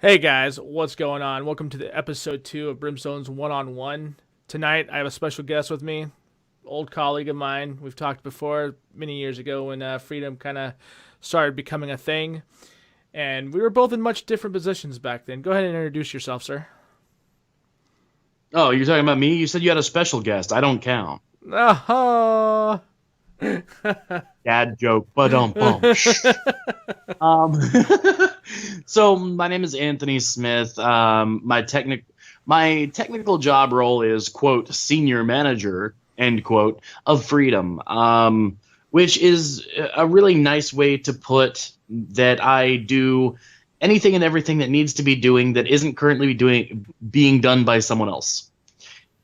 Hey guys, what's going on? Welcome to the episode 2 of Brimstone's One-on-One. Tonight I have a special guest with me, old colleague of mine. We've talked before many years ago when Freedom kind of started becoming a thing, and we were both in much different positions back then. Go ahead and introduce yourself, sir. Oh, you're talking about me? You said you had a special guest. I don't count. Oh. Dad joke, but um So my name is Anthony Smith. My technical job role is quote senior manager end quote of Freedom. Which is a really nice way to put that I do anything and everything that needs to be doing that isn't currently being done by someone else.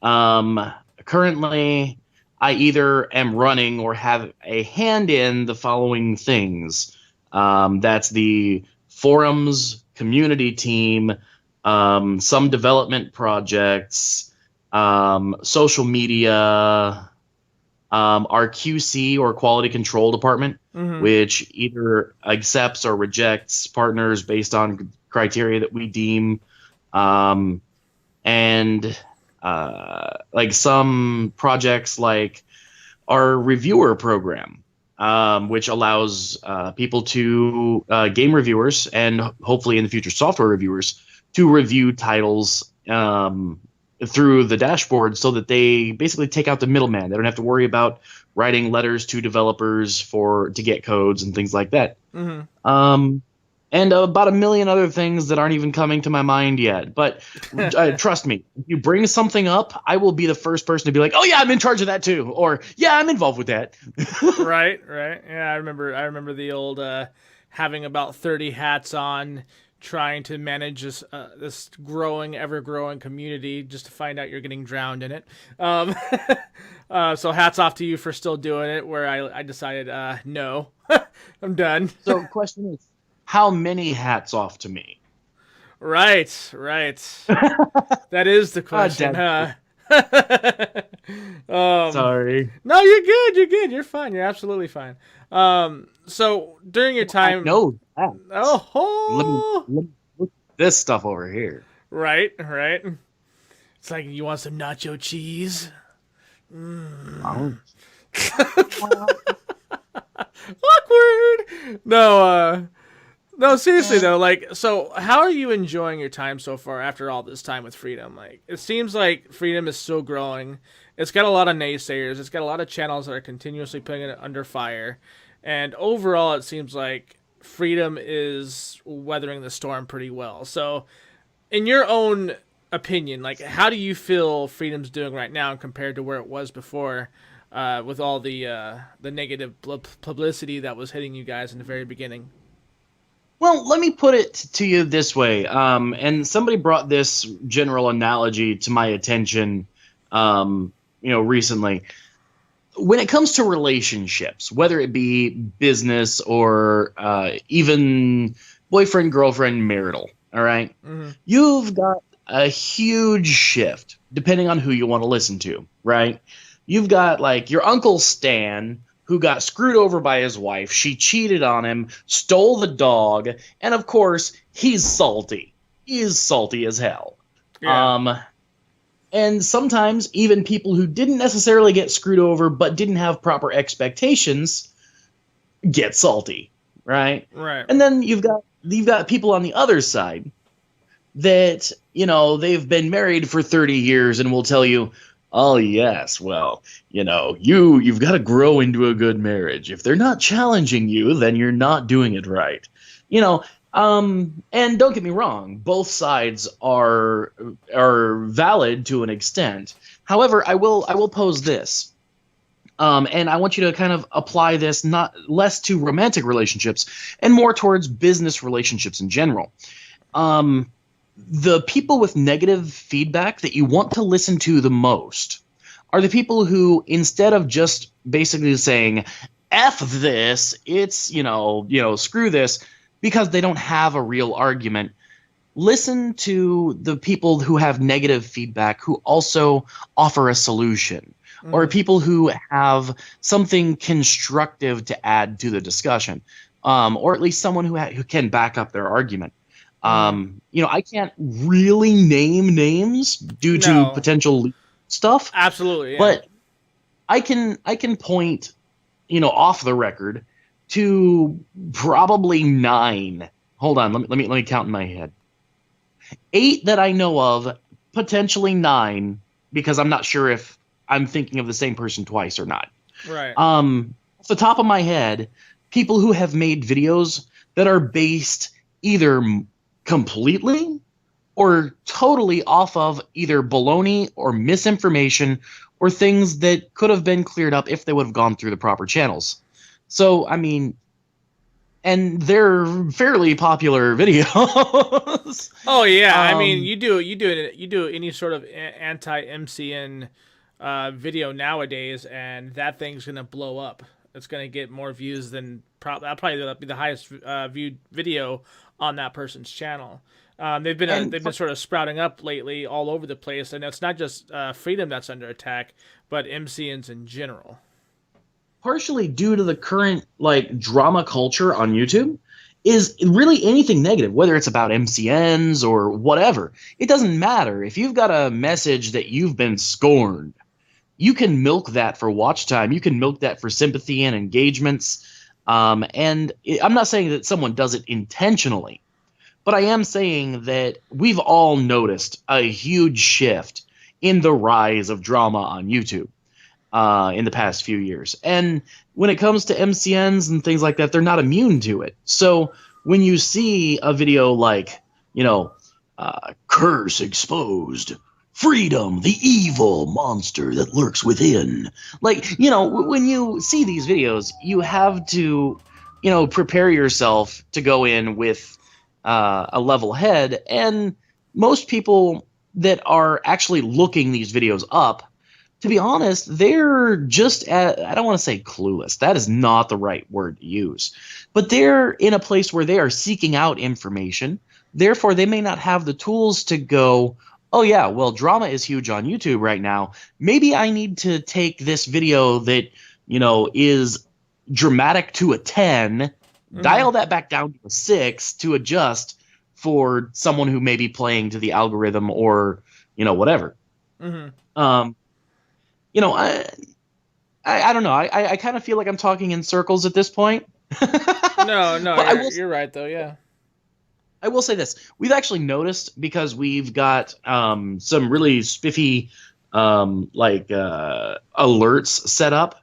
Currently, I either am running or have a hand in the following things. That's the forums, community team, some development projects, social media, our QC or quality control department, which either accepts or rejects partners based on criteria that we deem, and like some projects like our reviewer program, which allows people to game reviewers and hopefully in the future software reviewers to review titles through the dashboard so that they basically take out the middleman. They don't have to worry about writing letters to developers to get codes and things like that. And about a million other things that aren't even coming to my mind yet. But trust me, if you bring something up, I will be the first person to be like, oh, yeah, I'm in charge of that, too. Or, yeah, I'm involved with that. Right. Yeah, I remember the old having about 30 hats on, trying to manage this ever-growing community just to find out you're getting drowned in it. So hats off to you for still doing it, where I decided, no, I'm done. So the question is, how many hats off to me? Right. That is the question, huh? Sorry. No, you're good. You're fine. You're absolutely fine. So during your time, no. Oh, let me look at this stuff over here. Right. It's like, you want some nacho cheese? Oh. Awkward. No, seriously though, like, so how are you enjoying your time so far after all this time with Freedom? Like, it seems like Freedom is still growing. It's got a lot of naysayers. It's got a lot of channels that are continuously putting it under fire. And overall, it seems like Freedom is weathering the storm pretty well. So, in your own opinion, like, how do you feel Freedom's doing right now compared to where it was before, with all the negative publicity that was hitting you guys in the very beginning? Well, let me put it to you this way. And somebody brought this general analogy to my attention, recently. When it comes to relationships, whether it be business or even boyfriend, girlfriend, marital, all right? You've got a huge shift depending on who you want to listen to, right? You've got like your Uncle Stan, who got screwed over by his wife. She cheated on him, stole the dog, and of course, he's salty. He is salty as hell. Yeah. And sometimes even people who didn't necessarily get screwed over but didn't have proper expectations get salty, right? Right. And then you've got people on the other side that, they've been married for 30 years and will tell you, oh, yes, well, you've got to grow into a good marriage. If they're not challenging you, then you're not doing it right. And don't get me wrong, both sides are valid to an extent. However, I will pose this. And I want you to kind of apply this not less to romantic relationships and more towards business relationships in general. The people with negative feedback that you want to listen to the most are the people who, instead of just basically saying, F this, it's, screw this, because they don't have a real argument, listen to the people who have negative feedback who also offer a solution, or people who have something constructive to add to the discussion, or at least someone who can back up their argument. I can't really name names due to No, potential stuff, absolutely, yeah. but I can point, off the record to probably 9. Hold on, let me count in my head. 8 that I know of, potentially 9, because I'm not sure if I'm thinking of the same person twice or not. Right. Off the top of my head, people who have made videos that are based either completely or totally off of either baloney or misinformation or things that could have been cleared up if they would have gone through the proper channels. So, I mean, and they're fairly popular videos. Oh yeah, I mean, um, you do any sort of anti MCN video nowadays, and that thing's gonna blow up. It's gonna get more views than that'll probably be the highest viewed video on that person's channel. and They've been sort of sprouting up lately all over the place, and it's not just Freedom that's under attack, but MCNs in general. partially due to the current like drama culture on YouTube, is really anything negative, whether it's about MCNs or whatever. It doesn't matter. If you've got a message that you've been scorned, you can milk that for watch time. You can milk that for sympathy and engagements. And I'm not saying that someone does it intentionally, but I am saying that we've all noticed a huge shift in the rise of drama on YouTube in the past few years. And when it comes to MCNs and things like that, they're not immune to it. So when you see a video like, curse exposed, freedom, the evil monster that lurks within, when you see these videos, you have to, prepare yourself to go in with a level head. And most people that are actually looking these videos up, to be honest, they're just I don't want to say clueless. That is not the right word to use. But they're in a place where they are seeking out information. Therefore, they may not have the tools to go, oh, yeah, well, drama is huge on YouTube right now. Maybe I need to take this video that, is dramatic to a 10, dial that back down to a 6 to adjust for someone who may be playing to the algorithm or, whatever. Mm-hmm. I don't know. I kind of feel like I'm talking in circles at this point. No, But you're right though. Yeah. I will say this. We've actually noticed, because we've got some really spiffy alerts set up,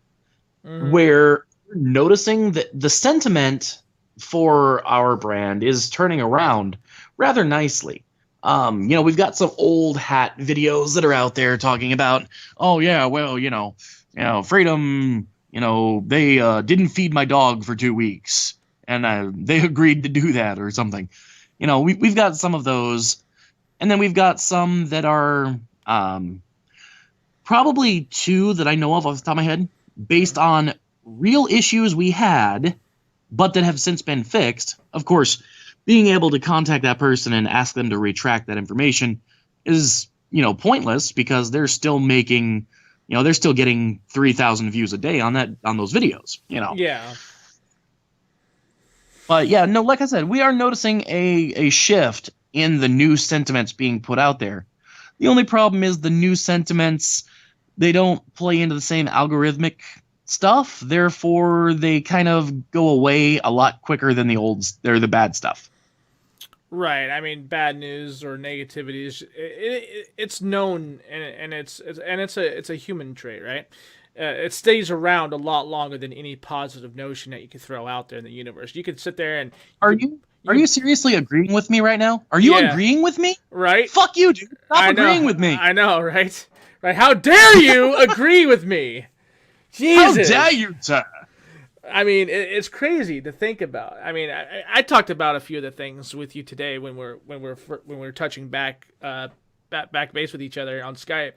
where we're noticing that the sentiment for our brand is turning around rather nicely. We've got some old hat videos that are out there talking about, oh yeah, well, Freedom, they didn't feed my dog for 2 weeks, and they agreed to do that or something. We've got some of those, and then we've got some that are probably 2 that I know of off the top of my head, based on real issues we had, but that have since been fixed. Of course, being able to contact that person and ask them to retract that information is, pointless, because they're still making, they're still getting 3,000 views a day on those videos, Yeah. But yeah, no, like I said, we are noticing a shift in the new sentiments being put out there. The only problem is the new sentiments, they don't play into the same algorithmic stuff. Therefore, they kind of go away a lot quicker than the bad stuff. Right. I mean, bad news or negativity is it's known, and it's a human trait, right? It stays around a lot longer than any positive notion that you could throw out there in the universe. You could sit there and Are you seriously agreeing with me right now? Are you agreeing with me? Right? Fuck you, dude. Stop agreeing with me. I know, right? Right? How dare you agree with me? Jesus! How dare you, sir? I mean, it's crazy to think about. I mean, I talked about a few of the things with you today when we're touching back base with each other on Skype.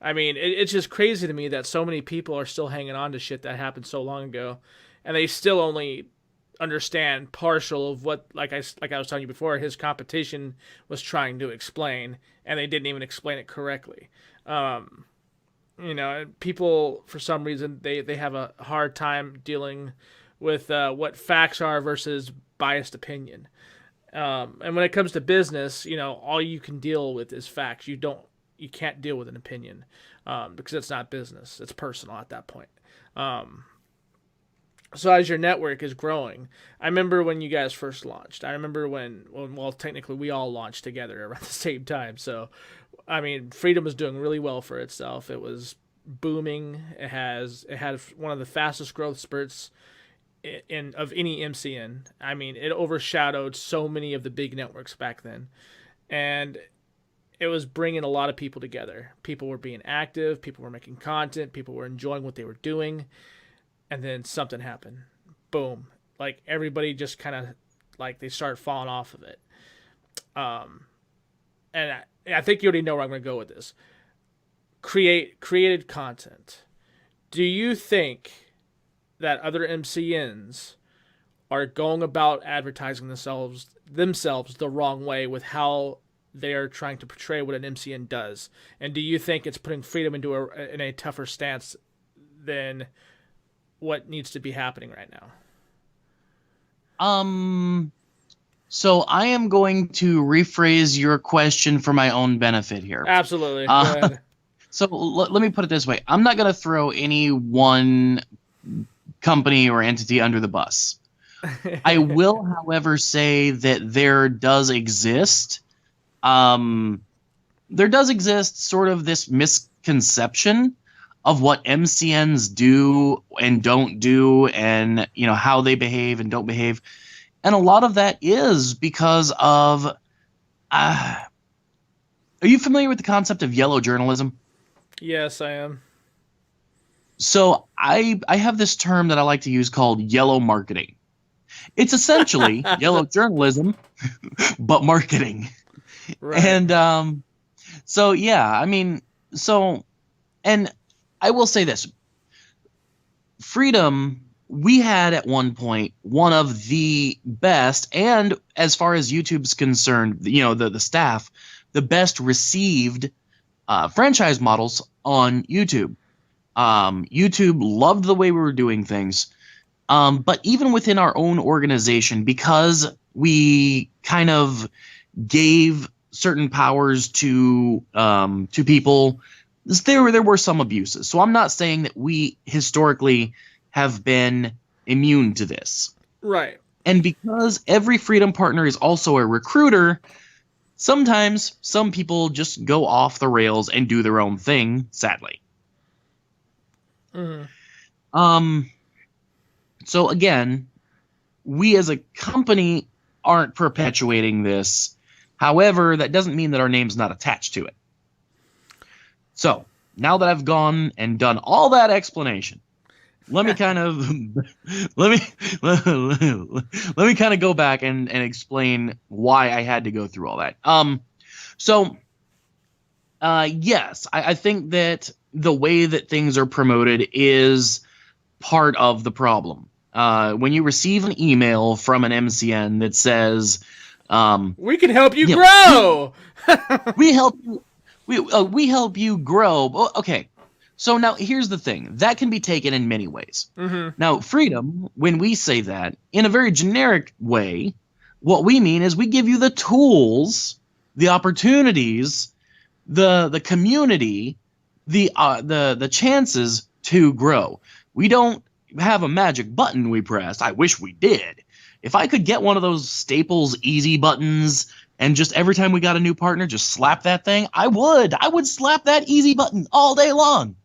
I mean, it's just crazy to me that so many people are still hanging on to shit that happened so long ago, and they still only understand partial of what, like I was telling you before, his competition was trying to explain, and they didn't even explain it correctly. People, for some reason, they have a hard time dealing with what facts are versus biased opinion. And when it comes to business, all you can deal with is facts. You can't deal with an opinion, because it's not business; it's personal at that point. So as your network is growing, I remember when you guys first launched. I remember well, technically we all launched together around the same time. So, I mean, Freedom was doing really well for itself. It was booming. It had one of the fastest growth spurts of any MCN. I mean, it overshadowed so many of the big networks back then, and it was bringing a lot of people together. People were being active. People were making content. People were enjoying what they were doing. And then something happened. Boom. Like, everybody just kind of, like, they started falling off of it. And I think you already know where I'm going to go with this. Created content. Do you think that other MCNs are going about advertising themselves the wrong way with how they are trying to portray what an MCN does? And do you think it's putting Freedom in a tougher stance than what needs to be happening right now? So I am going to rephrase your question for my own benefit here. Absolutely. Go ahead. So let me put it this way. I'm not going to throw any one company or entity under the bus. I will, however, say that there does exist sort of this misconception of what MCNs do and don't do, and how they behave and don't behave. And a lot of that is because of are you familiar with the concept of yellow journalism? Yes, I am. So I have this term that I like to use called yellow marketing. It's essentially yellow journalism, but marketing. Right. And so yeah, I mean, and I will say this. Freedom, we had at one point one of the best, and as far as YouTube's concerned, the staff, the best received franchise models on YouTube. YouTube loved the way we were doing things. But even within our own organization, because we kind of gave certain powers to people, there were some abuses. So I'm not saying that we historically have been immune to this. Right. And because every Freedom partner is also a recruiter, sometimes some people just go off the rails and do their own thing, sadly. Mm-hmm. So again, we as a company aren't perpetuating this. However, that doesn't mean that our name's not attached to it. So now that I've gone and done all that explanation, let me kind of let me kind of go back and explain why I had to go through all that. Yes, I think that the way that things are promoted is part of the problem. When you receive an email from an MCN that says, we can help you grow. we help you. We help you grow. Okay, so now here's the thing. That can be taken in many ways. Mm-hmm. Now, Freedom, when we say that, in a very generic way, what we mean is we give you the tools, the opportunities, the community, the chances to grow. We don't have a magic button we press. I wish we did. If I could get one of those Staples easy buttons and just every time we got a new partner, just slap that thing, I would slap that easy button all day long.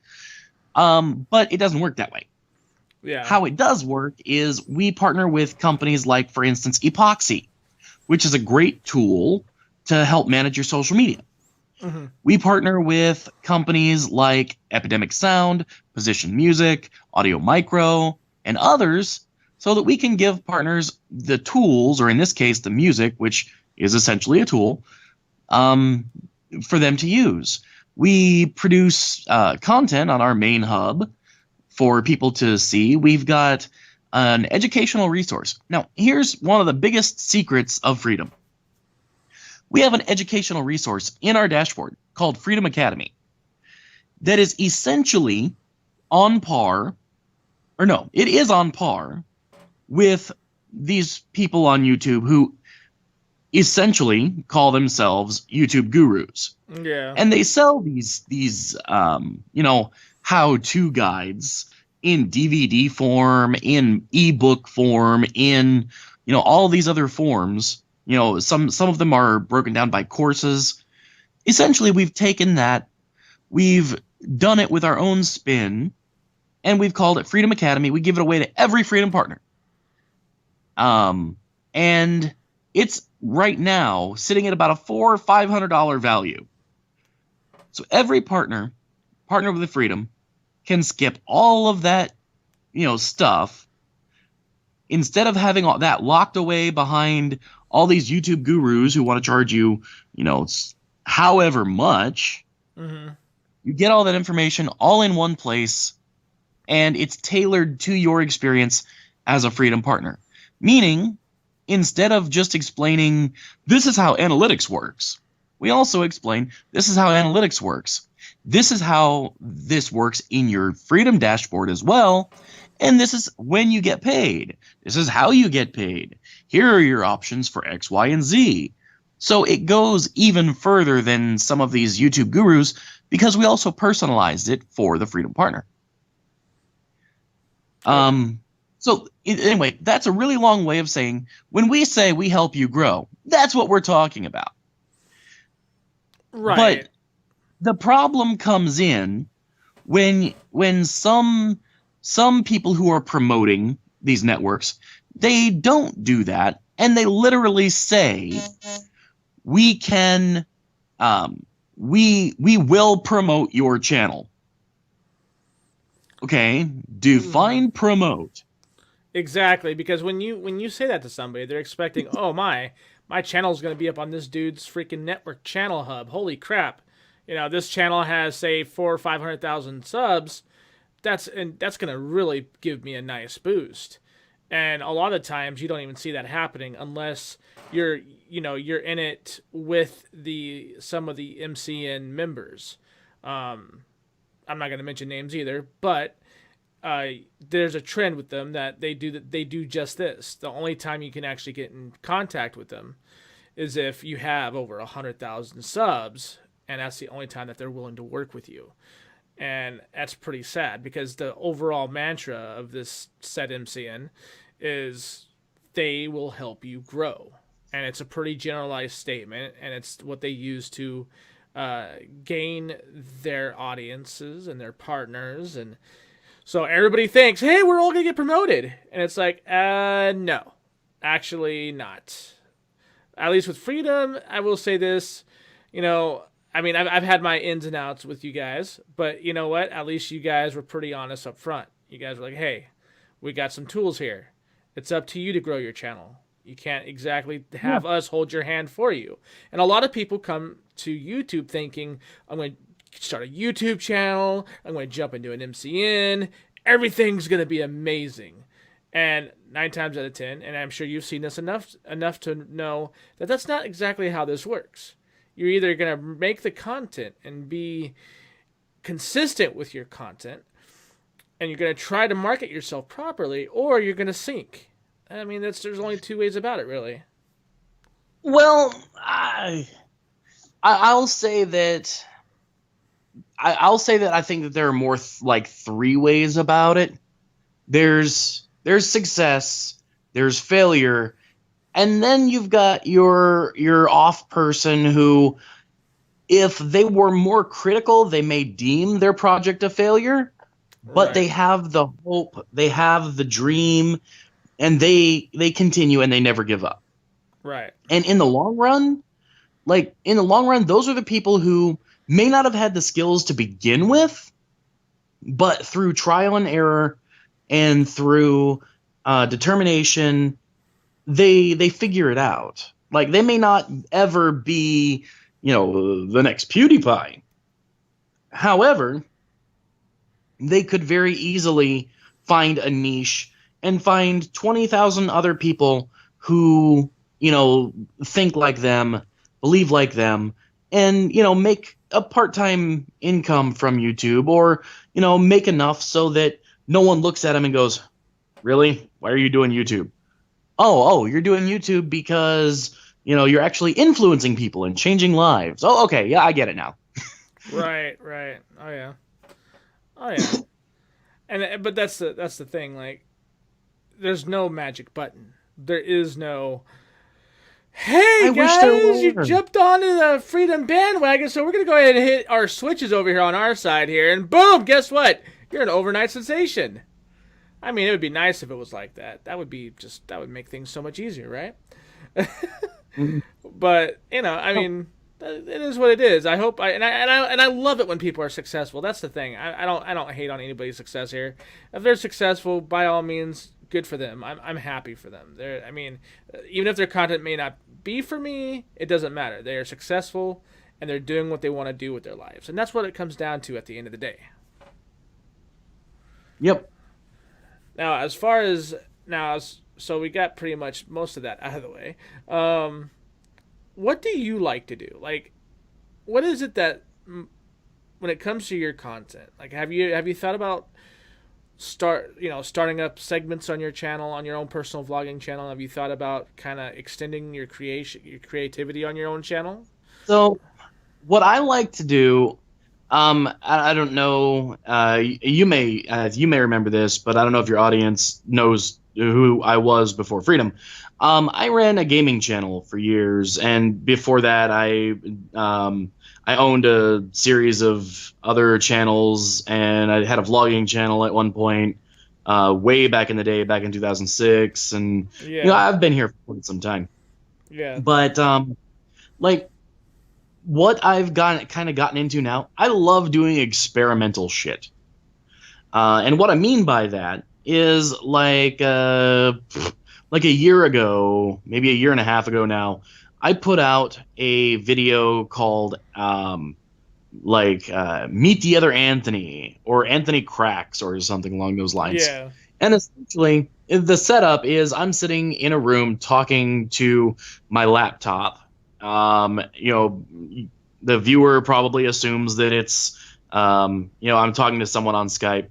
But it doesn't work that way. Yeah. How it does work is we partner with companies like, for instance, Epoxy, which is a great tool to help manage your social media. Mm-hmm. We partner with companies like Epidemic Sound, Position Music, Audio Micro, and others so that we can give partners the tools, or in this case, the music, which is essentially a tool, for them to use. We produce content on our main hub for people to see. We've got an educational resource. Now, here's one of the biggest secrets of Freedom. We have an educational resource in our dashboard called Freedom Academy that is essentially on par, or no, it is on par with these people on YouTube who essentially call themselves YouTube gurus. Yeah. And they sell these how-to guides in DVD form, in ebook form, in all these other forms. Some of them are broken down by courses. Essentially, we've taken that, we've done it with our own spin, and we've called it Freedom Academy. We give it away to every Freedom partner. And it's right now sitting at about a $400 or $500 value. So every partner with the Freedom can skip all of that, stuff. Instead of having all that locked away behind all these YouTube gurus who want to charge you, however much, you get all that information all in one place, and it's tailored to your experience as a Freedom partner. Meaning, instead of just explaining, this is how analytics works, we also explain, this is how analytics works. This is how this works in your Freedom dashboard as well. And this is when you get paid. This is how you get paid. Here are your options for X, Y, and Z. So it goes even further than some of these YouTube gurus because we also personalized it for the Freedom partner. So anyway, that's a really long way of saying when we say we help you grow, that's what we're talking about. Right. But the problem comes in when some people who are promoting these networks, they don't do that, and they literally say we can we will promote your channel. Okay, define promote. Exactly, because when you say that to somebody, they're expecting, oh my channel's going to be up on this dude's freaking network channel hub. Holy crap. This channel has, say, 400,000 or 500,000 subs. That's going to really give me a nice boost. And a lot of times you don't even see that happening unless you're in it with some of the MCN members. I'm not going to mention names either, but there's a trend with them that they do just this. The only time you can actually get in contact with them is if you have over 100,000 subs, and that's the only time that they're willing to work with you. And that's pretty sad because the overall mantra of this said MCN is they will help you grow. And it's a pretty generalized statement, and it's what they use to gain their audiences and their partners. And so everybody thinks, hey, we're all going to get promoted. And it's like, no, actually not. At least with Freedom, I will say this, I've had my ins and outs with you guys, but you know what? At least you guys were pretty honest up front. You guys were like, hey, we got some tools here. It's up to you to grow your channel. You can't exactly have us hold your hand for you. And a lot of people come to YouTube thinking, I'm going to start a YouTube channel. I'm going to jump into an MCN. Everything's going to be amazing. And 9 times out of 10, and I'm sure you've seen this enough to know that that's not exactly how this works. You're either going to make the content and be consistent with your content, and you're going to try to market yourself properly, or you're going to sink. There's only 2 ways about it, really. Well, I'll say that I think that there are more like 3 ways about it. There's success, there's failure, and then you've got your off person who, if they were more critical, they may deem their project a failure, but they have the hope, they have the dream, and they continue and they never give up. Right. And in the long run, those are the people who may not have had the skills to begin with, but through trial and error and through determination, they figure it out. Like, they may not ever be, the next PewDiePie. However, they could very easily find a niche and find 20,000 other people who, think like them, believe like them, and, make a part-time income from YouTube, or, make enough so that no one looks at them and goes, really? Why are you doing YouTube? Oh, you're doing YouTube because you're actually influencing people and changing lives. Oh, okay, yeah, I get it now. Right, right. Oh yeah. Oh yeah. And but that's the thing. Like, there's no magic button. There is no. Hey I wish there guys, you were. jumped onto the Freedom bandwagon, so we're gonna go ahead and hit our switches over here on our side here, and boom! Guess what? You're an overnight sensation. I mean, it would be nice if it was like that. That would make things so much easier, right? Mhm. But I mean, it is what it is. I hope I love it when people are successful. That's the thing. I don't hate on anybody's success here. If they're successful, by all means, good for them. I'm happy for them. I mean, even if their content may not be for me, it doesn't matter. They are successful and they're doing what they want to do with their lives, and that's what it comes down to at the end of the day. Yep. Now, as far as so we got pretty much most of that out of the way. What do you like to do? Like, what is it that when it comes to your content? Like, have you thought about starting up segments on your channel, on your own personal vlogging channel? Have you thought about kind of extending your creativity on your own channel? So what I like to do, I don't know, you may remember this, but I don't know if your audience knows who I was before Freedom. I ran a gaming channel for years, and before that, I owned a series of other channels, and I had a vlogging channel at one point, way back in the day, back in 2006, and Yeah, I've been here for quite some time. yeah, But like what I've gotten into now, I love doing experimental shit. And what I mean by that is like a year ago, maybe a year and a half ago now, I put out a video called Meet the Other Anthony, or Anthony Cracks, or something along those lines. yeah, And essentially, the setup is I'm sitting in a room talking to my laptop. The viewer probably assumes that it's, I'm talking to someone on Skype.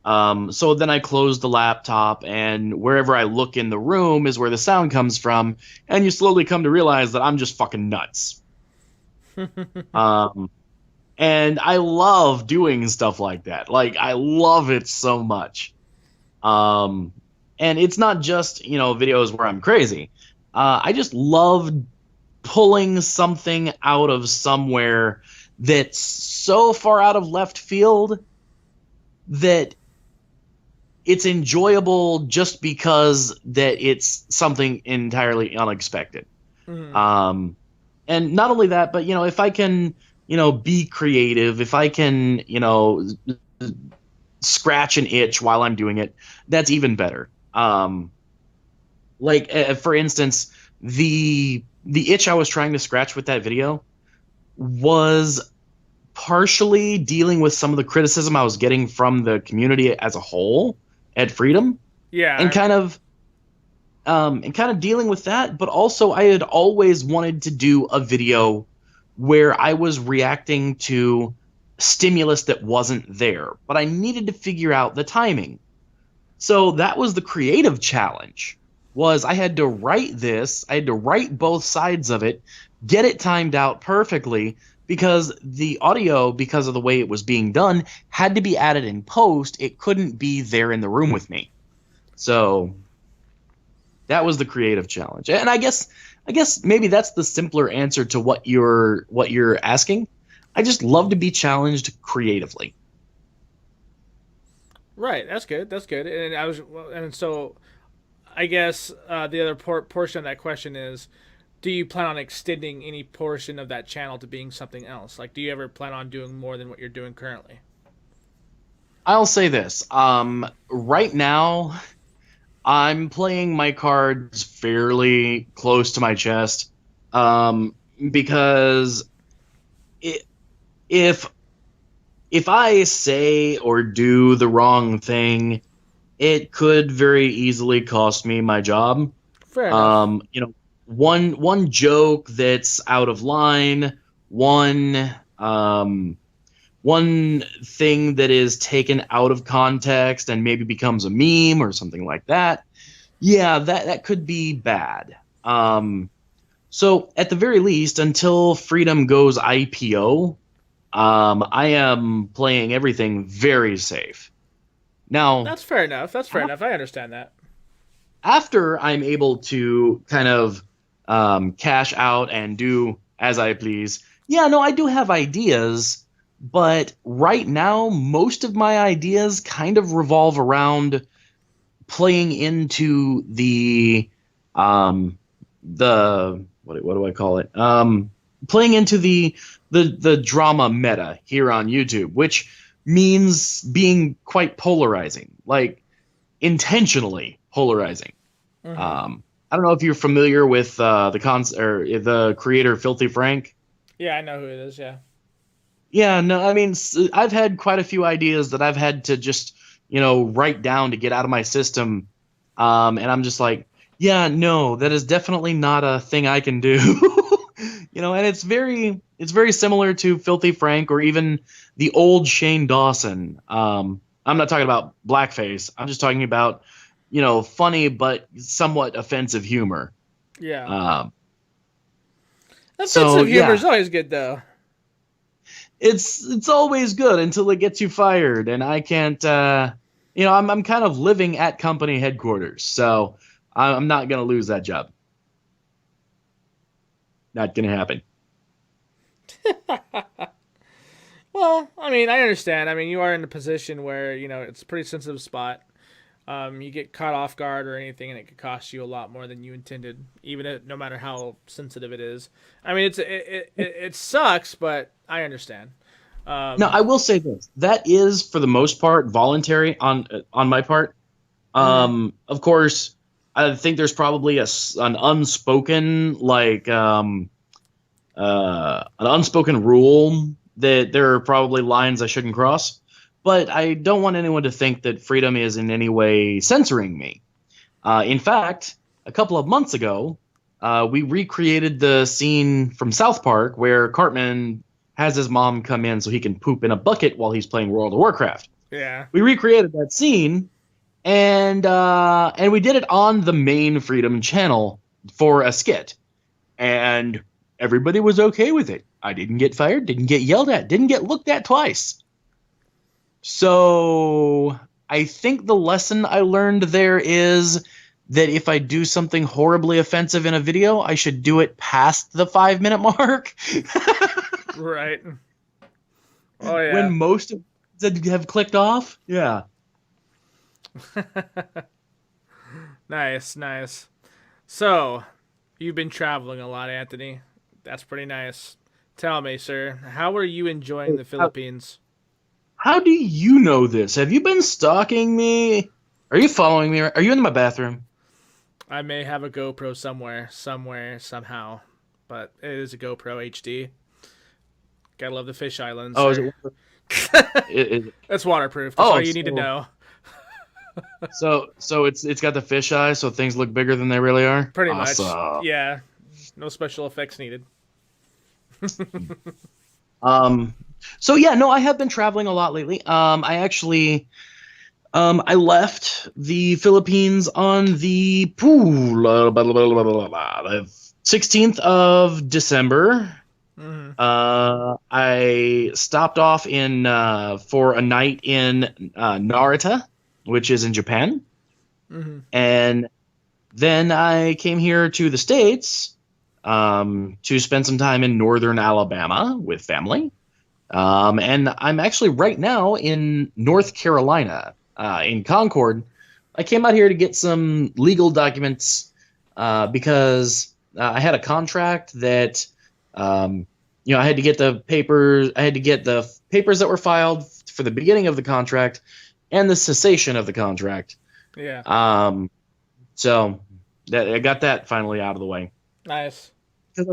So then I close the laptop, and wherever I look in the room is where the sound comes from, and you slowly come to realize that I'm just fucking nuts. And I love doing stuff like that. Like, I love it so much. And it's not just, videos where I'm crazy. I just love pulling something out of somewhere that's so far out of left field that it's enjoyable just because that it's something entirely unexpected. Mhm. And not only that, but if I can, be creative, if I can, scratch an itch while I'm doing it, that's even better. For instance, the itch I was trying to scratch with that video was partially dealing with some of the criticism I was getting from the community as a whole at Freedom, Yeah, and kind of dealing with that. But also, I had always wanted to do a video where I was reacting to stimulus that wasn't there, but I needed to figure out the timing. So that was the creative challenge. Was I had to write both sides of it, get it timed out perfectly, because the audio, because of the way it was being done, had to be added in post. It couldn't be there in the room with me. So that was the creative challenge. And I guess maybe that's the simpler answer to what you're asking. I just love to be challenged creatively. right. That's good. That's good. And so I guess the other portion of that question is, do you plan on extending any portion of that channel to being something else? Like, do you ever plan on doing more than what you're doing currently? I'll say this. Right now, I'm playing my cards fairly close to my chest, because if I say or do the wrong thing, it could very easily cost me my job. Fair enough. One joke that's out of line, one thing that is taken out of context and maybe becomes a meme or something like that. Yeah, that could be bad. So at the very least, until Freedom goes IPO, I am playing everything very safe. Now, That's fair enough. That's fair enough. I understand that. after I'm able to kind of cash out and do as I please, yeah, no, I do have ideas, but right now, most of my ideas kind of revolve around playing into um, the what do I call it? Playing into the drama meta here on YouTube, which means being quite polarizing, like intentionally polarizing. Mm-hmm. I don't know if you're familiar with the creator Filthy Frank. Yeah, I know who it is. Yeah. Yeah, no, I mean, I've had quite a few ideas that I've had to just, write down to get out of my system. And I'm just like, yeah, no, that is definitely not a thing I can do. And it's very similar to Filthy Frank or even the old Shane Dawson. I'm not talking about blackface. I'm just talking about, funny but somewhat offensive humor. Yeah. Um, so Offensive humor yeah, is always good, though. it's always good until it gets you fired, and I can't. I'm kind of living at company headquarters, so I'm not gonna lose that job. Not gonna happen. Well, I mean, I understand. I mean, you are in a position where it's a pretty sensitive spot. You get caught off guard or anything, and it could cost you a lot more than you intended, no matter how sensitive it is. I mean, it sucks, but I understand. Now, I will say this: that is, for the most part, voluntary on my part. Mhm. Of course, I think there's probably an unspoken an unspoken rule that there are probably lines I shouldn't cross. But I don't want anyone to think that Freedom is in any way censoring me. In fact, a couple of months ago, we recreated the scene from South Park where Cartman has his mom come in so he can poop in a bucket while he's playing World of Warcraft. Yeah. We recreated that scene, and we did it on the main Freedom channel for a skit, and everybody was okay with it. I didn't get fired, didn't get yelled at, didn't get looked at twice. So I think the lesson I learned there is that if I do something horribly offensive in a video, I should do it past the 5-minute mark. Right. Oh When yeah. most of them have clicked off. Yeah. Nice, nice. So, you've been traveling a lot, Anthony. That's pretty nice. Tell me, sir, how are you enjoying the How, Philippines? how do you know this? Have you been stalking me? Are you following me? Are you in my bathroom? I may have a GoPro somewhere, somehow, but it is a GoPro HD. Gotta love the fish islands, Oh, is sir. it? It That's waterproof. That's all oh, you need to know. so it's got the fish eye, so things look bigger than they really are. Pretty much. Awesome. Yeah. No special effects needed. Um, so yeah, no, I have been traveling a lot lately. I left the Philippines on the 16th of December. Hmm. I stopped off in for a night in Narita, which is in Japan, Hmm. and then I came here to the States to spend some time in northern Alabama with family. And I'm actually right now in North Carolina, in Concord. I came out here to get some legal documents because I had a contract that, I had to get the papers. I had to get the papers that were filed for the beginning of the contract and the cessation of the contract. Yeah. So I got that finally out of the way. Nice. Because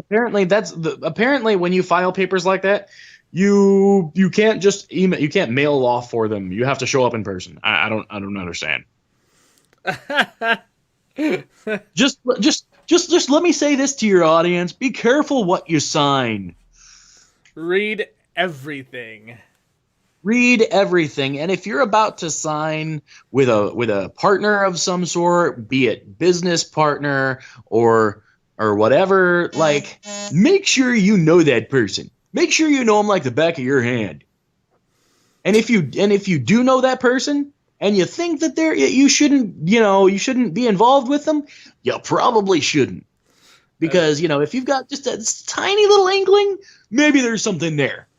apparently when you file papers like that, you can't just email, you can't mail off for them. You have to show up in person. I don't understand. Just let me say this to your audience: be careful what you sign. Read everything. Read everything, and if you're about to sign with a partner of some sort, be it business partner or or whatever, like, make sure you know that person. Make sure you know them like the back of your hand. And if you do know that person and you think that you shouldn't be involved with them, you probably shouldn't. Because, if you've got just a tiny little inkling, maybe there's something there.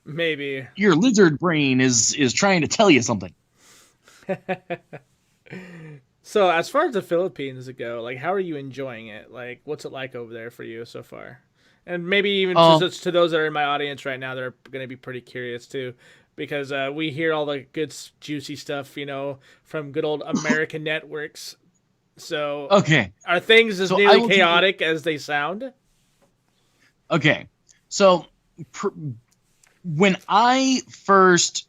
Maybe. Your lizard brain is trying to tell you something. So, as far as the Philippines go, like, how are you enjoying it? Like, what's it like over there for you so far? And maybe even to those that are in my audience right now, they're going to be pretty curious too, because we hear all the good, juicy stuff, from good old American networks. So, okay, are things as nearly chaotic as they sound? Okay, so when I first,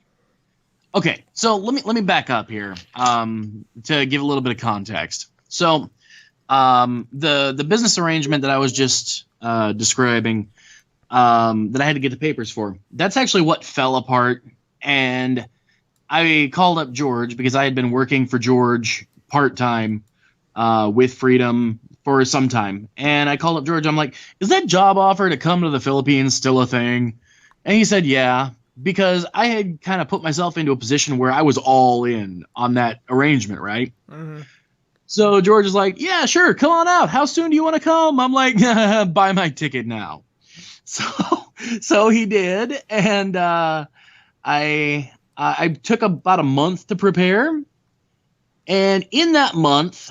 so let me back up here to give a little bit of context. So, the business arrangement that I was just describing, that I had to get the papers for, that's actually what fell apart. And I called up George because I had been working for George part-time with Freedom for some time. And I called up George. I'm like, is that job offer to come to the Philippines still a thing? And he said, yeah, because I had kind of put myself into a position where I was all in on that arrangement, right? Mm-hmm. So George is like, yeah, sure, come on out. How soon do you want to come? I'm like, buy my ticket now. So he did, and I took about a month to prepare. And in that month,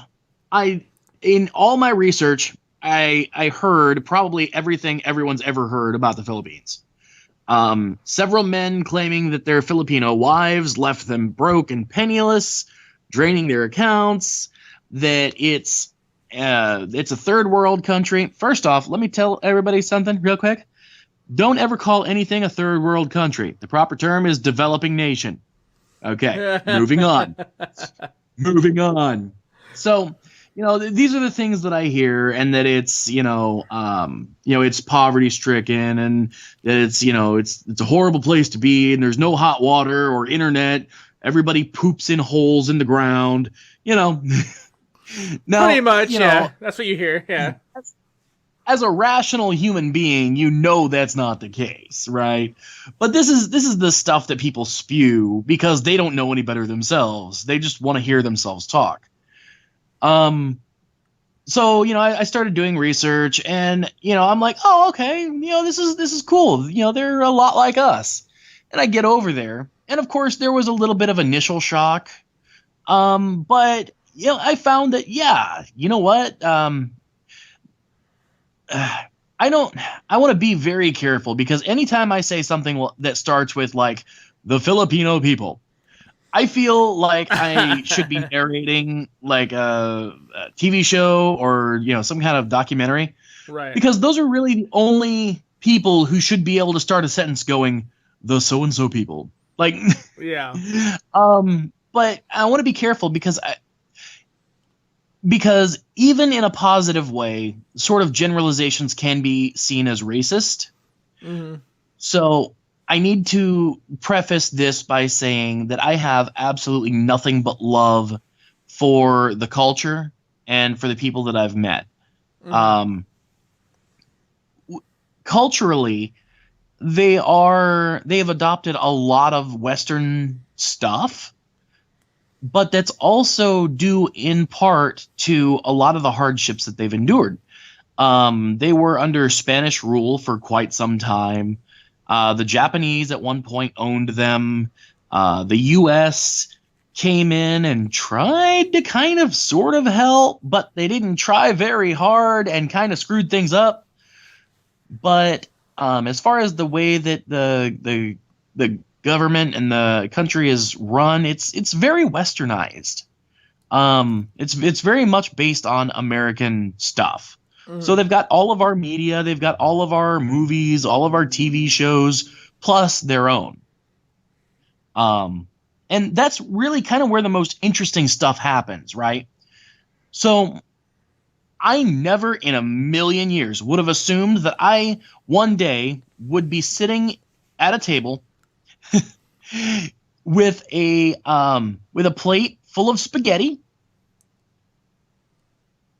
in all my research, I heard probably everything everyone's ever heard about the Philippines. Several men claiming that their Filipino wives left them broke and penniless, draining their accounts, that it's a third world country. First off, let me tell everybody something real quick. Don't ever call anything a third world country. The proper term is developing nation. Okay, moving on. Moving on. So, these are the things that I hear, and that it's, it's poverty stricken, and that it's a horrible place to be, and there's no hot water or internet. Everybody poops in holes in the ground, Now, pretty much, yeah. That's what you hear, yeah. As a rational human being, that's not the case, right? But this is the stuff that people spew because they don't know any better themselves. They just want to hear themselves talk. So, I started doing research, and, I'm like, oh, okay, this is cool. They're a lot like us. And I get over there, and of course there was a little bit of initial shock. But, I found that, yeah, you know what? I want to be very careful, because anytime I say something that starts with, like, the Filipino people, I feel like I should be narrating, like, a TV show or, some kind of documentary. Right. Because those are really the only people who should be able to start a sentence going, the so-and-so people. Like, yeah. But I want to be careful, because even in a positive way, sort of generalizations can be seen as racist. Mm-hmm. So I need to preface this by saying that I have absolutely nothing but love for the culture and for the people that I've met. Mm-hmm. Culturally, they have adopted a lot of Western stuff, but that's also due in part to a lot of the hardships that they've endured. They were under Spanish rule for quite some time. The Japanese at one point owned them. The U.S. came in and tried to kind of sort of help, but they didn't try very hard and kind of screwed things up. But as far as the way that the government and the country is run, it's very westernized. It's very much based on American stuff. Mm-hmm. So they've got all of our media, they've got all of our movies, all of our TV shows, plus their own. And that's really kind of where the most interesting stuff happens, right? So I never in a million years would have assumed that I one day would be sitting at a table with a plate full of spaghetti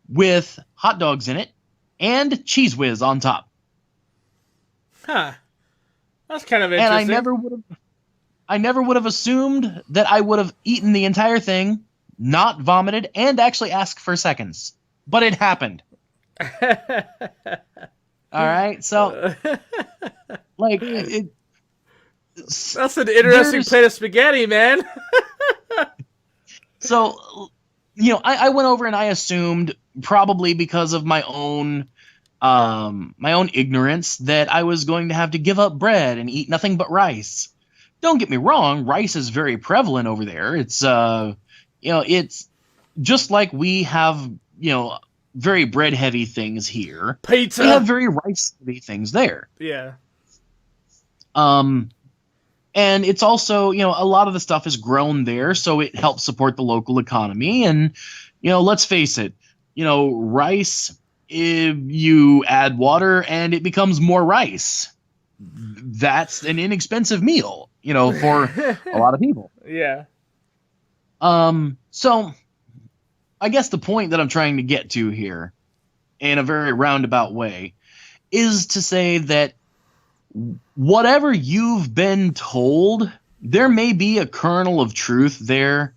with hot dogs in it and Cheese Whiz on top. Huh. That's kind of And interesting. I never would have assumed that I would have eaten the entire thing, not vomited, and actually asked for seconds. But it happened. All right, so like that's an interesting plate of spaghetti, man. So, you know, I went over and I assumed, probably because of my own ignorance, that I was going to have to give up bread and eat nothing but rice. Don't get me wrong, rice is very prevalent over there. It's it's just like we have, very bread heavy things here. Pizza. We have very rice heavy things there. Yeah. And it's also, a lot of the stuff is grown there, so it helps support the local economy. And, let's face it, rice, if you add water and it becomes more rice. That's an inexpensive meal, for a lot of people. Yeah. So I guess the point that I'm trying to get to here, in a very roundabout way, is to say that whatever you've been told, there may be a kernel of truth there,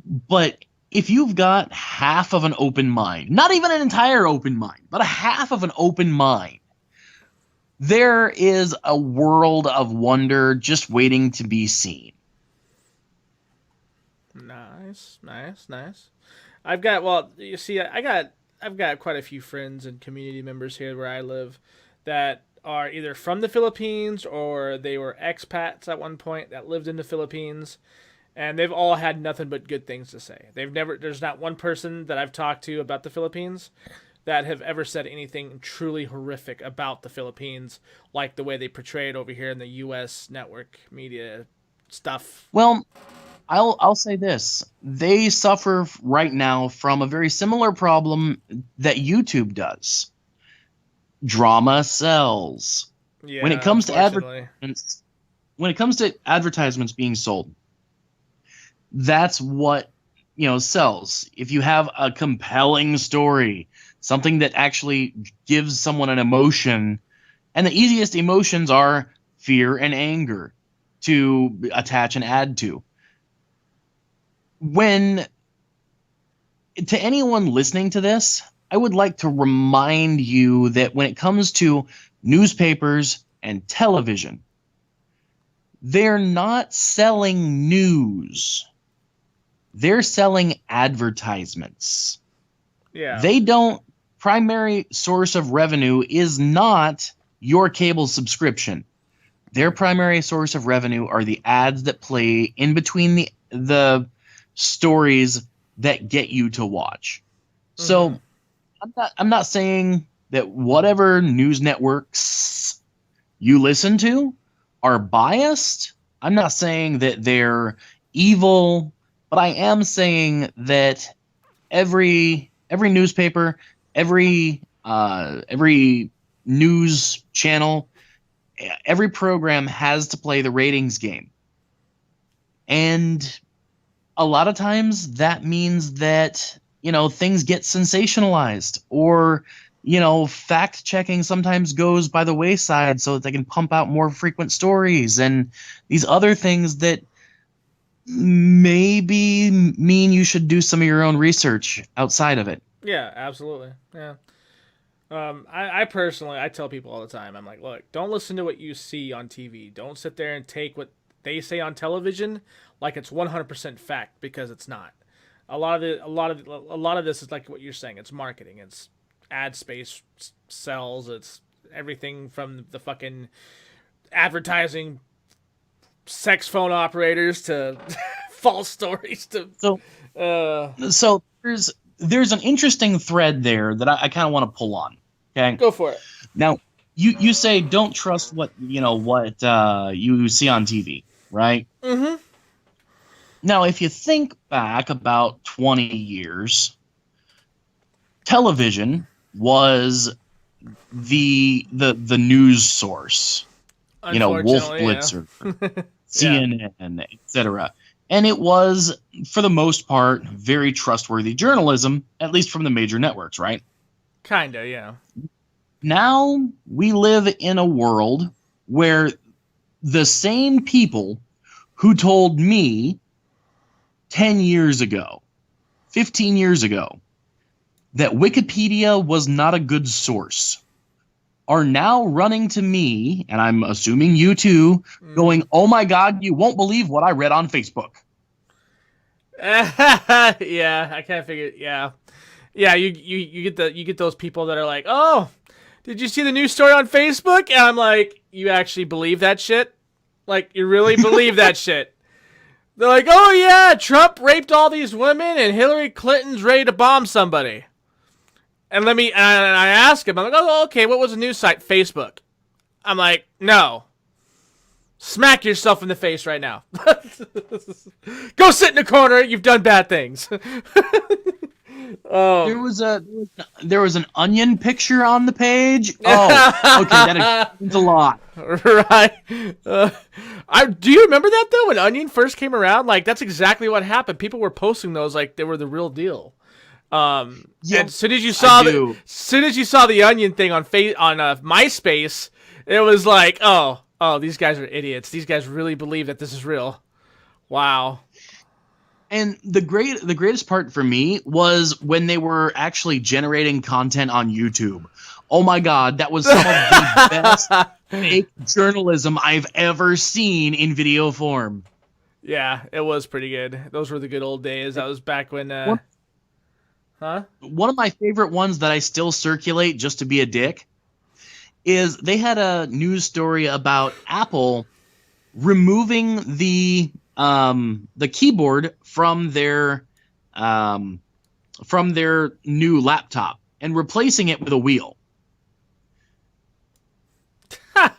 but if you've got half of an open mind, not even an entire open mind, but a half of an open mind, there is a world of wonder just waiting to be seen. Nice. I've got quite a few friends and community members here where I live that are either from the Philippines or they were expats at one point that lived in the Philippines, and they've all had nothing but good things to say. There's not one person that I've talked to about the Philippines that have ever said anything truly horrific about the Philippines, like the way they portray it over here in the U.S. network media stuff. Well, I'll say this. They suffer right now from a very similar problem that YouTube does. Drama sells. Yeah, when it comes to advertisements being sold, that's what sells. If you have a compelling story, something that actually gives someone an emotion, and the easiest emotions are fear and anger to attach an ad to. To anyone listening to this, I would like to remind you that when it comes to newspapers and television, they're not selling news. They're selling advertisements. Yeah. Primary source of revenue is not your cable subscription. Their primary source of revenue are the ads that play in between the stories that get you to watch. Mm-hmm. So I'm not saying that whatever news networks you listen to are biased. I'm not saying that they're evil, but I am saying that every newspaper, every news channel, every program has to play the ratings game. And a lot of times that means that, things get sensationalized, or, fact checking sometimes goes by the wayside so that they can pump out more frequent stories and these other things that maybe mean you should do some of your own research outside of it. Yeah, absolutely. Yeah. I personally, I tell people all the time, I'm like, look, don't listen to what you see on TV. Don't sit there and take what they say on television like it's 100% fact, because it's not. A lot of this is like what you're saying. It's marketing. It's ad space sells. It's everything from the fucking advertising sex phone operators to false stories to. So there's an interesting thread there that I kind of want to pull on. Okay, go for it. Now you say don't trust what you see on TV, right? Mm-hmm. Now, if you think back about 20 years, television was the news source. Wolf Blitzer, yeah. CNN, etc. And it was, for the most part, very trustworthy journalism, at least from the major networks, right? Kinda, yeah. Now we live in a world where the same people who told me 10 years ago, 15 years ago, that Wikipedia was not a good source are now running to me, and I'm assuming you too, going, "Oh my God, you won't believe what I read on Facebook." Yeah, I kind of figured. Yeah, yeah. You get those people that are like, "Oh, did you see the news story on Facebook?" And I'm like, "You actually believe that shit? Like, you really believe that shit?" They're like, "Oh yeah, Trump raped all these women, and Hillary Clinton's ready to bomb somebody." And I ask him, I'm like, "Oh, okay, what was the news site?" Facebook. I'm like, "No. Smack yourself in the face right now. Go sit in the corner. You've done bad things." Oh. There was an onion picture on the page. Oh, okay, that explains a lot. Right. Do you remember that though? When Onion first came around, like that's exactly what happened. People were posting those like they were the real deal. Yeah, and as soon as you saw the Onion thing on MySpace, it was like, oh, these guys are idiots. These guys really believe that this is real. Wow. And the greatest part for me was when they were actually generating content on YouTube. Oh my God, that was some of the best fake journalism I've ever seen in video form. Yeah, it was pretty good. Those were the good old days. That was back when One of my favorite ones that I still circulate just to be a dick is they had a news story about Apple removing the keyboard from their new laptop and replacing it with a wheel.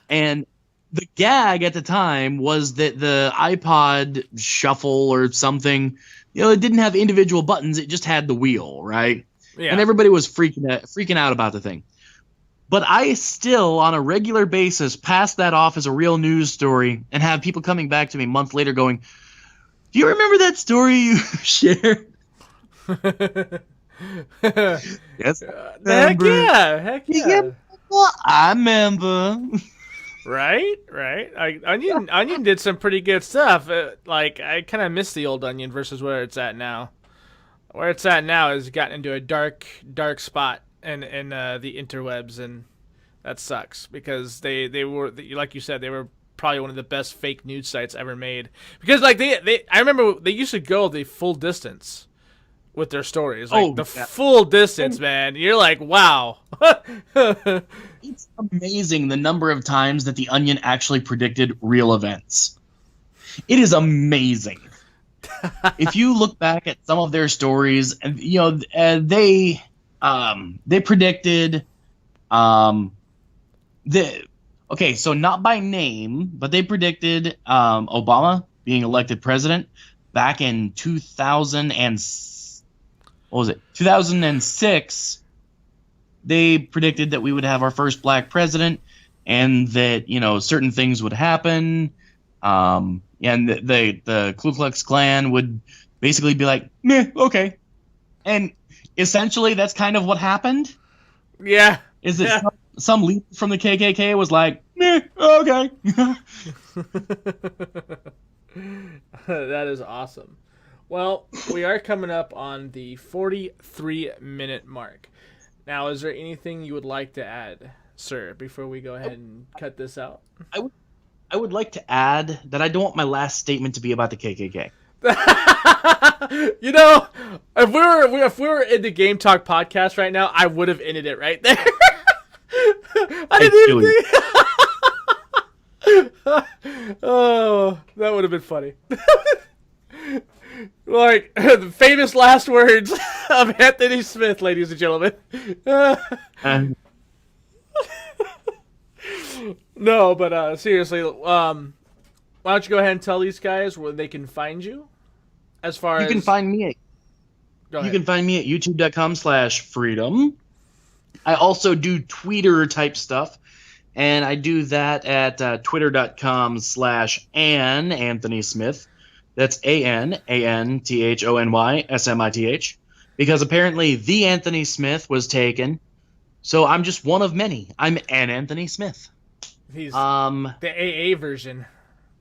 And the gag at the time was that the iPod Shuffle or something, it didn't have individual buttons. It just had the wheel, right? Yeah. And everybody was freaking out about the thing. But I still, on a regular basis, pass that off as a real news story and have people coming back to me months later going, "Do you remember that story you shared?" Yes. Heck yeah. I remember. Right. Onion did some pretty good stuff. I kind of miss the old Onion versus where it's at now. Where it's at now has gotten into a dark spot in the interwebs, and that sucks because they were, like you said, they were probably one of the best fake news sites ever made. Because I remember they used to go the full distance with their stories, full distance, man. You're like, wow. It's amazing the number of times that the Onion actually predicted real events. It is amazing. If you look back at some of their stories, they predicted so not by name, but they predicted Obama being elected president back in 2006. They predicted that we would have our first black president and that, certain things would happen. And the Ku Klux Klan would basically be like, "Meh, okay." And essentially that's kind of what happened. Yeah. Is that some leader from the KKK was like, "Meh, okay." That is awesome. Well, we are coming up on the 43-minute mark. Now, is there anything you would like to add, sir, before we go ahead and cut this out? I would like to add that I don't want my last statement to be about the KKK. If we were in the Game Talk podcast right now, I would have ended it right there. I didn't even think. Oh, that would have been funny. Like the famous last words of Anthony Smith, ladies and gentlemen. No, but seriously, why don't you go ahead and tell these guys where they can find you? You can find me at youtube.com/freedom. I also do Twitter type stuff, and I do that at twitter.com/AnthonySmith. That's AnthonySmith, because apparently the Anthony Smith was taken So I'm just one of many. I'm an Anthony Smith. He's Um, the AA version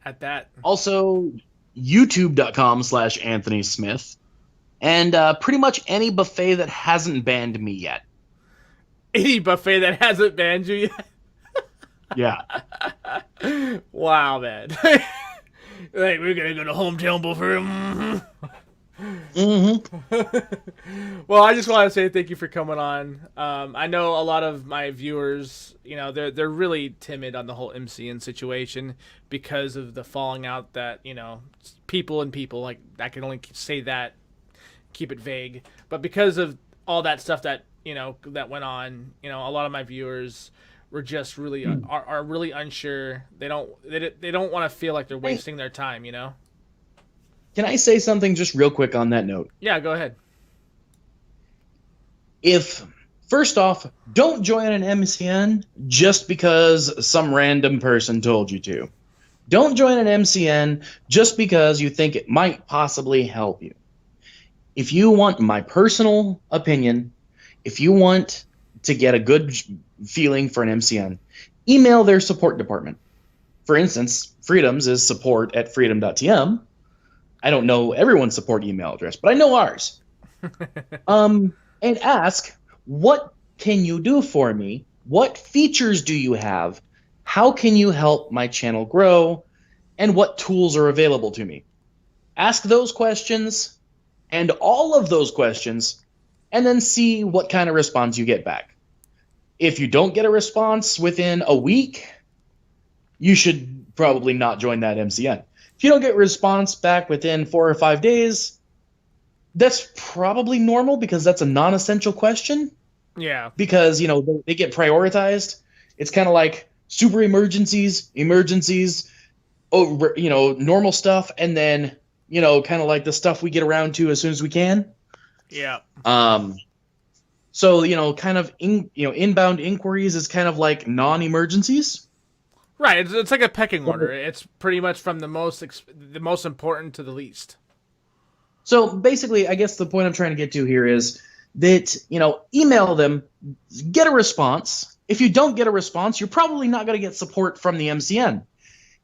at that. Also, youtube.com/Anthony Smith. And pretty much any buffet that hasn't banned me yet. Any buffet that hasn't banned you yet. Yeah. Wow, man. Like, we're gonna go to hometown buffet. Well, I just want to say thank you for coming on. I know a lot of my viewers, they're really timid on the whole MCN situation because of the falling out that people and people, like, I can only say that, keep it vague, but because of all that stuff that that went on, a lot of my viewers were just really are really unsure. They don't want to feel like they're wasting their time. Can I say something just real quick on that note? Yeah, go ahead. First off, don't join an MCN just because some random person told you to. Don't join an MCN just because you think it might possibly help you. If you want my personal opinion, if you want to get a good feeling for an MCN, email their support department. For instance, Freedom's is support@freedom.tm. I don't know everyone's support email address, but I know ours. And ask, what can you do for me? What features do you have? How can you help my channel grow? And what tools are available to me? Ask those questions and all of those questions, and then see what kind of response you get back. If you don't get a response within a week, you should probably not join that MCN. If you don't get a response back within 4 or 5 days, that's probably normal because that's a non-essential question. Yeah. Because, they get prioritized. It's kind of like super emergencies, normal stuff, and then, kind of like the stuff we get around to as soon as we can. Yeah. So, kind of, inbound inquiries is kind of like non-emergencies. Right, it's like a pecking order. It's pretty much from the most important to the least. So basically, I guess the point I'm trying to get to here is that, email them, get a response. If you don't get a response, you're probably not going to get support from the MCN.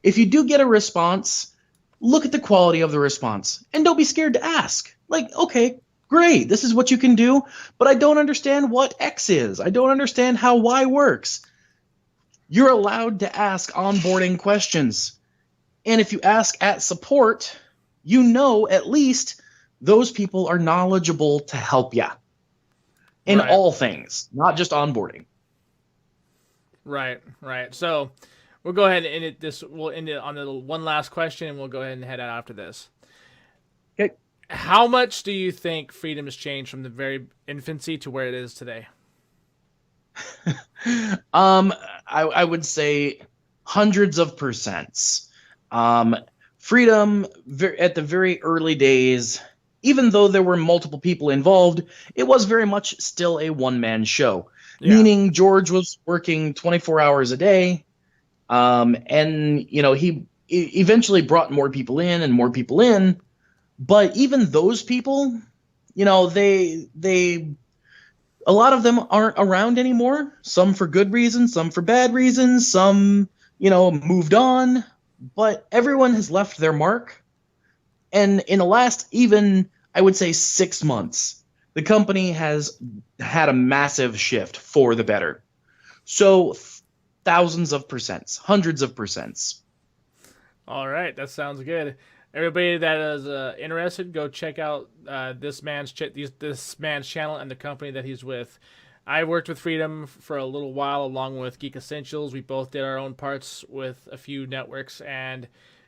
If you do get a response, look at the quality of the response and don't be scared to ask. Like, okay, great, this is what you can do, but I don't understand what X is. I don't understand how Y works. You're allowed to ask onboarding questions. And if you ask at support, at least those people are knowledgeable to help you in all things, not just onboarding. Right. So we'll go ahead and end it. We'll end it on the one last question, and we'll go ahead and head out after this. Okay. How much do you think Freedom has changed from the very infancy to where it is today? I would say hundreds of percents. Freedom, at the very early days, even though there were multiple people involved, it was very much still a one-man show. Yeah. Meaning George was working 24 hours a day, and he eventually brought more people in, but even those people, they a lot of them aren't around anymore. Some for good reasons, some for bad reasons, some, moved on. But everyone has left their mark. And in the last, even, I would say 6 months, the company has had a massive shift for the better. So thousands of percents, hundreds of percents. All right, that sounds good. Everybody that is interested, go check out this man's channel and the company that he's with. I worked with Freedom for a little while along with Geek Essentials. We both did our own parts with a few networks, and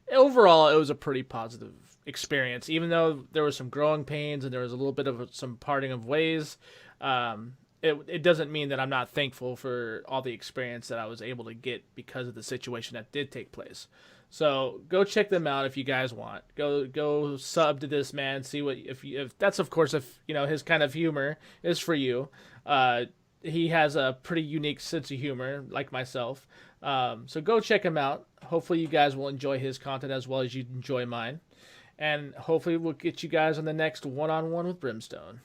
overall it was a pretty positive experience. Even though there was some growing pains and there was a little bit of some parting of ways, it doesn't mean that I'm not thankful for all the experience that I was able to get because of the situation that did take place. So go check them out if you guys want. Go sub to this man. See what if that's, of course, if his kind of humor is for you. He has a pretty unique sense of humor, like myself. So go check him out. Hopefully you guys will enjoy his content as well as you enjoy mine. And hopefully we'll get you guys on the next one-on-one with Brimstone.